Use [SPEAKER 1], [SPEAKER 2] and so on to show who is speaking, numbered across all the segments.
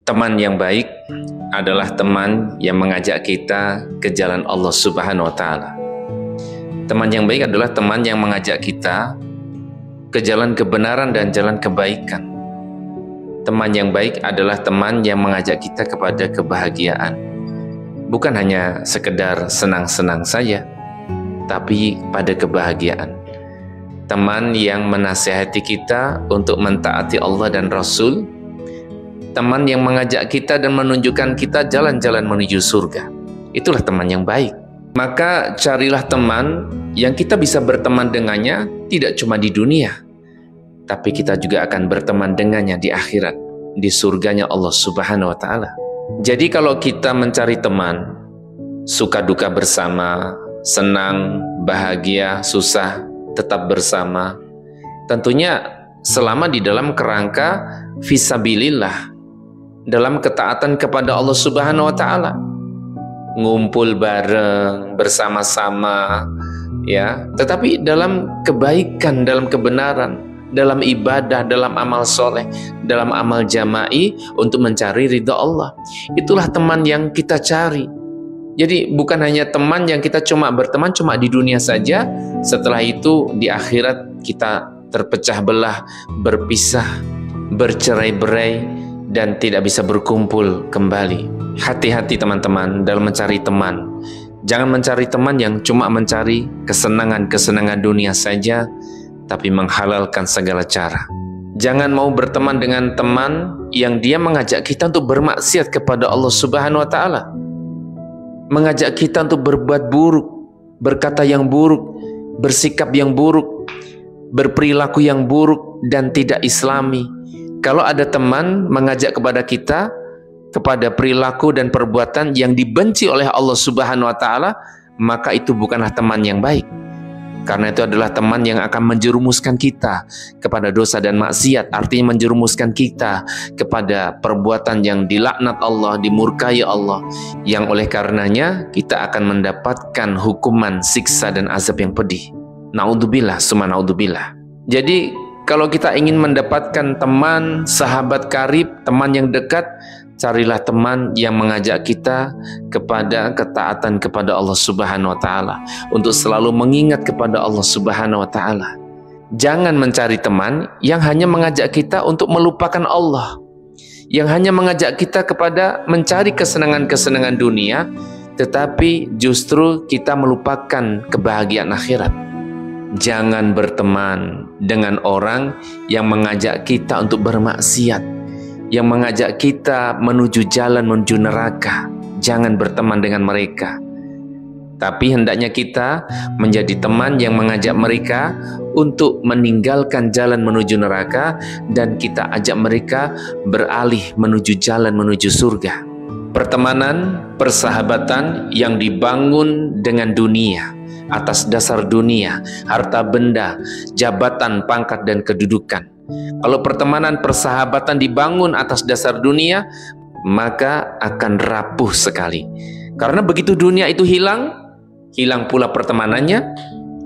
[SPEAKER 1] Teman yang baik adalah teman yang mengajak kita ke jalan Allah Subhanahu wa Ta'ala. Teman yang baik adalah teman yang mengajak kita ke jalan kebenaran dan jalan kebaikan. Teman yang baik adalah teman yang mengajak kita kepada kebahagiaan. Bukan hanya sekedar senang-senang saja, tapi pada kebahagiaan. Teman yang menasihati kita untuk mentaati Allah dan Rasul. Teman yang mengajak kita dan menunjukkan kita jalan-jalan menuju surga. Itulah teman yang baik. Maka carilah teman yang kita bisa berteman dengannya tidak cuma di dunia, tapi kita juga akan berteman dengannya di akhirat, di surganya Allah Subhanahu wa Ta'ala. Jadi kalau kita mencari teman, suka duka bersama, senang, bahagia, susah, tetap bersama, tentunya selama di dalam kerangka fisabilillah, dalam ketaatan kepada Allah Subhanahu wa Ta'ala, ngumpul bareng bersama-sama, ya, tetapi dalam kebaikan, dalam kebenaran, dalam ibadah, dalam amal soleh, dalam amal jama'i untuk mencari ridha Allah. Itulah teman yang kita cari. Jadi bukan hanya teman yang kita cuma berteman cuma di dunia saja, setelah itu di akhirat kita terpecah belah, berpisah, bercerai-berai, dan tidak bisa berkumpul kembali. Hati-hati teman-teman dalam mencari teman. Jangan mencari teman yang cuma mencari kesenangan-kesenangan dunia saja, tapi menghalalkan segala cara. Jangan mau berteman dengan teman yang dia mengajak kita untuk bermaksiat kepada Allah Subhanahu wa Ta'ala, mengajak kita untuk berbuat buruk, berkata yang buruk, bersikap yang buruk, berperilaku yang buruk dan tidak islami. Kalau ada teman mengajak kepada kita kepada perilaku dan perbuatan yang dibenci oleh Allah Subhanahu wa Ta'ala, maka itu bukanlah teman yang baik. Karena itu adalah teman yang akan menjerumuskan kita kepada dosa dan maksiat, artinya menjerumuskan kita kepada perbuatan yang dilaknat Allah, dimurkai Allah, yang oleh karenanya kita akan mendapatkan hukuman, siksa dan azab yang pedih. Naudzubillah, summa naudzubillah. Jadi kalau kita ingin mendapatkan teman, sahabat karib, teman yang dekat, carilah teman yang mengajak kita kepada ketaatan kepada Allah Subhanahu wa Ta'ala, untuk selalu mengingat kepada Allah Subhanahu wa Ta'ala. Jangan mencari teman yang hanya mengajak kita untuk melupakan Allah, yang hanya mengajak kita kepada mencari kesenangan-kesenangan dunia, tetapi justru kita melupakan kebahagiaan akhirat. Jangan berteman dengan orang yang mengajak kita untuk bermaksiat, yang mengajak kita menuju jalan menuju neraka. Jangan berteman dengan mereka. Tapi hendaknya kita menjadi teman yang mengajak mereka untuk meninggalkan jalan menuju neraka, dan kita ajak mereka beralih menuju jalan menuju surga. Pertemanan, persahabatan yang dibangun dengan dunia, atas dasar dunia, harta benda, jabatan, pangkat, dan kedudukan. Kalau pertemanan, persahabatan dibangun atas dasar dunia, maka akan rapuh sekali. Karena begitu dunia itu hilang, hilang pula pertemanannya,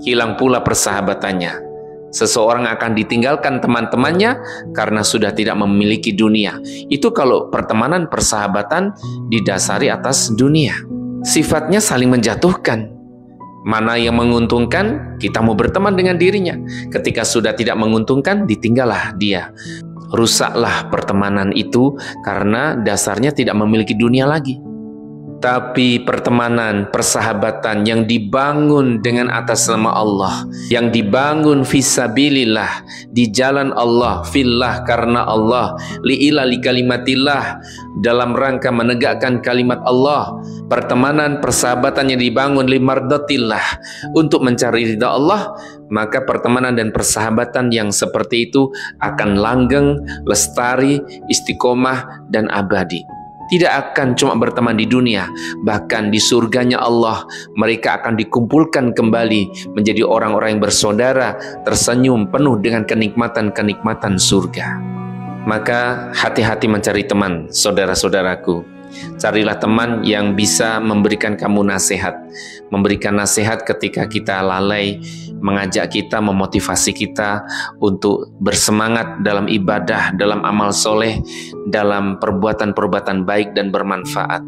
[SPEAKER 1] hilang pula persahabatannya. Seseorang akan ditinggalkan teman-temannya karena sudah tidak memiliki dunia. Itu kalau pertemanan, persahabatan didasari atas dunia. Sifatnya saling menjatuhkan. Mana yang menguntungkan, kita mau berteman dengan dirinya. Ketika sudah tidak menguntungkan, ditinggallah dia. Rusaklah pertemanan itu karena dasarnya tidak memiliki dunia lagi. Tapi pertemanan, persahabatan yang dibangun dengan atas nama Allah, yang dibangun fisabilillah, di jalan Allah, fillah, karena Allah, li'ila li kalimatillah, dalam rangka menegakkan kalimat Allah. Pertemanan, persahabatan yang dibangun limardatillah, untuk mencari ridha Allah, maka pertemanan dan persahabatan yang seperti itu akan langgeng, lestari, istiqomah, dan abadi. Tidak akan cuma berteman di dunia, bahkan di surganya Allah mereka akan dikumpulkan kembali menjadi orang-orang yang bersaudara, tersenyum penuh dengan kenikmatan-kenikmatan surga. Maka hati-hati mencari teman, saudara-saudaraku. Carilah teman yang bisa memberikan kamu nasihat, memberikan nasihat ketika kita lalai, mengajak kita, memotivasi kita untuk bersemangat dalam ibadah, dalam amal soleh, dalam perbuatan-perbuatan baik dan bermanfaat.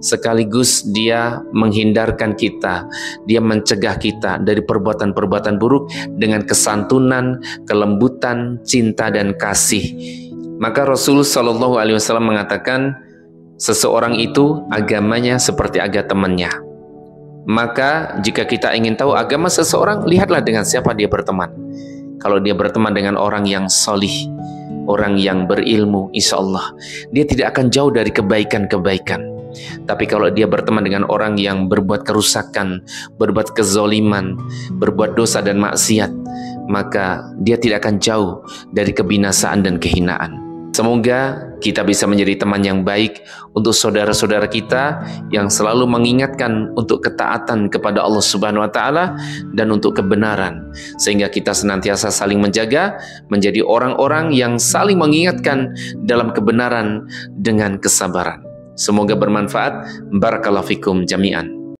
[SPEAKER 1] Sekaligus dia menghindarkan kita, dia mencegah kita dari perbuatan-perbuatan buruk dengan kesantunan, kelembutan, cinta dan kasih. Maka Rasul Shallallahu Alaihi Wasallam mengatakan, seseorang itu agamanya seperti agama temannya. Maka jika kita ingin tahu agama seseorang, lihatlah dengan siapa dia berteman. Kalau dia berteman dengan orang yang solih, orang yang berilmu, insya Allah dia tidak akan jauh dari kebaikan-kebaikan. Tapi kalau dia berteman dengan orang yang berbuat kerusakan, berbuat kezoliman, berbuat dosa dan maksiat, maka dia tidak akan jauh dari kebinasaan dan kehinaan. Semoga kita bisa menjadi teman yang baik untuk saudara-saudara kita yang selalu mengingatkan untuk ketaatan kepada Allah Subhanahu wa Ta'ala dan untuk kebenaran, sehingga kita senantiasa saling menjaga, menjadi orang-orang yang saling mengingatkan dalam kebenaran dengan kesabaran. Semoga bermanfaat. Barakallahu fikum jami'an.